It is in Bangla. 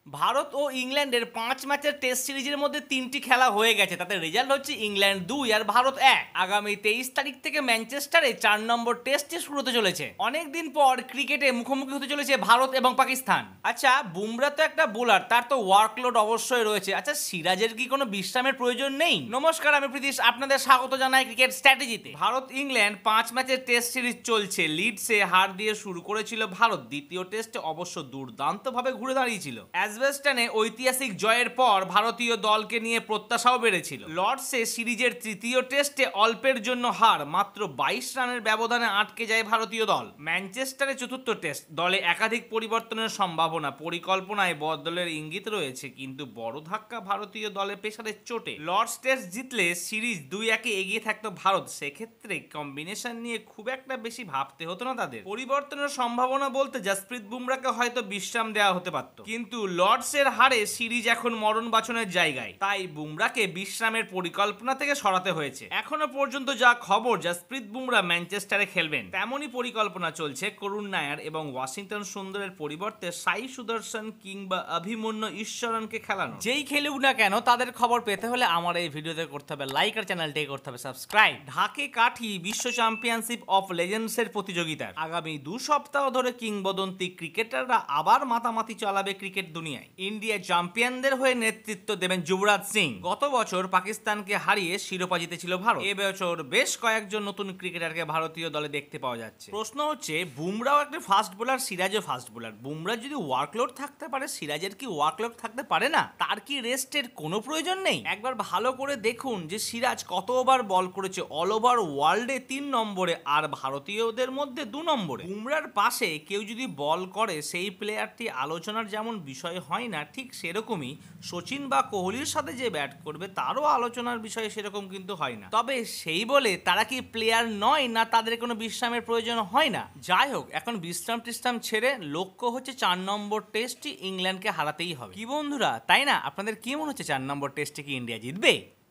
ভারত ও ইংল্যান্ডের 5 ম্যাচের টেস্ট সিরিজের মধ্যে 3টি খেলা হয়ে গেছে। তাতে রেজাল্ট হচ্ছে ইংল্যান্ড 2 আর ভারত 1। আগামী 23 তারিখ থেকে ম্যানচেস্টারে 4 নম্বর টেস্টে শুরু হতে চলেছে। অনেকদিন পর ক্রিকেটে মুখোমুখি হতে চলেছে ভারত এবং পাকিস্তান। আচ্ছা, বুমরা তো একটা বোলার, তার তো ওয়ার্কলোড অবশ্যই রয়েছে। আচ্ছা, সিরাজের কি কোনো বিশ্রামের প্রয়োজন নেই? নমস্কার, আমি প্রীতিশ, আপনাদের স্বাগত জানাই ক্রিকেট স্ট্র্যাটেজিতে। ভারত ইংল্যান্ড 5 ম্যাচের টেস্ট সিরিজ চলছে। লিডসে হার দিয়ে শুরু করেছিল ভারত। দ্বিতীয় টেস্টে অবশ্য দুর্দান্তভাবে ঘুরে দাঁড়িয়েছিল। অ্যাজবেস্টনে ঐতিহাসিক জয়ের পর ভারতীয় দলকে নিয়ে প্রত্যাশাও বেড়েছিল। লর্ডসে সিরিজের তৃতীয় টেস্টে অল্পের জন্য হার, মাত্র 22 রানের ব্যবধানে আটকে যায় ভারতীয় দল। ম্যানচেস্টারে চতুর্থ টেস্ট, দলে একাধিক পরিবর্তনের সম্ভাবনা, পরিকল্পনায় বদলের ইঙ্গিত রয়েছে, কিন্তু বড় ধাক্কা ভারতীয় দলে পেসারের চোটে। লর্ডস টেস্ট জিতলে সিরিজ 2-1 এগিয়ে থাকতো ভারত। সেক্ষেত্রে কম্বিনেশন নিয়ে খুব একটা বেশি ভাবতে হতো না তাদের। পরিবর্তনের সম্ভাবনা বলতে জসপ্রীত বুমরাকে হয়তো বিশ্রাম দেওয়া হতে পারত, কিন্তু লর্ডসের হারে সিরিজ এখন মরণ বাছনের জায়গায়। তাই বুমরাকে বিশ্রামের পরিকল্পনা থেকে সরাতে হয়েছে। এখনো পর্যন্ত যা খবর, জসপ্রীত বুমরা ম্যানচেস্টারে খেলবেন, তেমনই পরিকল্পনা চলছে করুণ নায়ার এবং ওয়াশিংটন সুন্দরের পরিবর্তে সাই সুদর্শন কিংবা অভিমন্যু ঈশ্বরনকে খেলানো। যেই খেলুক না কেন, তাদের খবর পেতে হলে আমার এই ভিডিওতে করতে হবে লাইক আর চ্যানেলটাকে করতে হবে সাবস্ক্রাইব। ঢাকে কাঠি বিশ্ব চ্যাম্পিয়নশিপ অফ লেজেন্ডসের প্রতিযোগিতার আগামী 2 সপ্তাহ ধরে কিংবদন্তি ক্রিকেটাররা আবার মাতামাতি চালাবে ক্রিকেট দুনিয়ায়। ইন্ডিয়া চ্যাম্পিয়নদের হয়ে নেতৃত্ব দেবেন যুবরাজ সিং। গত বছর পাকিস্তানকে হারিয়ে শিরোপা জিতেছিল ভারত। এবছর বেশ কয়েকজন নতুন ক্রিকেটারকে ভারতীয় দলে দেখতে পাওয়া যাচ্ছে। প্রশ্ন হচ্ছে, বুমরাও একটা ফাস্ট বোলার, সিরাজও ফাস্ট বোলার। বুমরার যদি ওয়ার্কলোড থাকতে পারে, সিরাজের কি ওয়ার্কলোড থাকতে পারে না? তার কি রেস্টের কোনো প্রয়োজন নেই? একবার ভালো করে দেখুন যে সিরাজ কত ওভার বল করেছে অল ওভার ওয়ার্ল্ডে 3 নম্বরে, আর ভারতীয়দের মধ্যে 2 নম্বরে। বুমরার পাশে কেউ যদি বল করে, সেই প্লেয়ারটি আলোচনার যেমন বিষয় হয় না, ঠিক সেরকমই সচিন বা কোহলির সাথে যে ব্যাট করবে তারও আলোচনার বিষয় সেরকম কিন্তু হয় না। তবে সেই বলে তারা কি প্লেয়ার নয় না, তাদের কোনো বিশ্রামের প্রয়োজন হয় না? যাই হোক, এখন বিশ্রাম টিশ্রাম ছেড়ে লক্ষ্য হচ্ছে 4 নম্বর টেস্টটি ইংল্যান্ডকে হারাতেই হবে। কি বন্ধুরা, তাই না? আপনাদের কি মনে হচ্ছে 4 নম্বর টেস্টে কি ইন্ডিয়া জিতবে?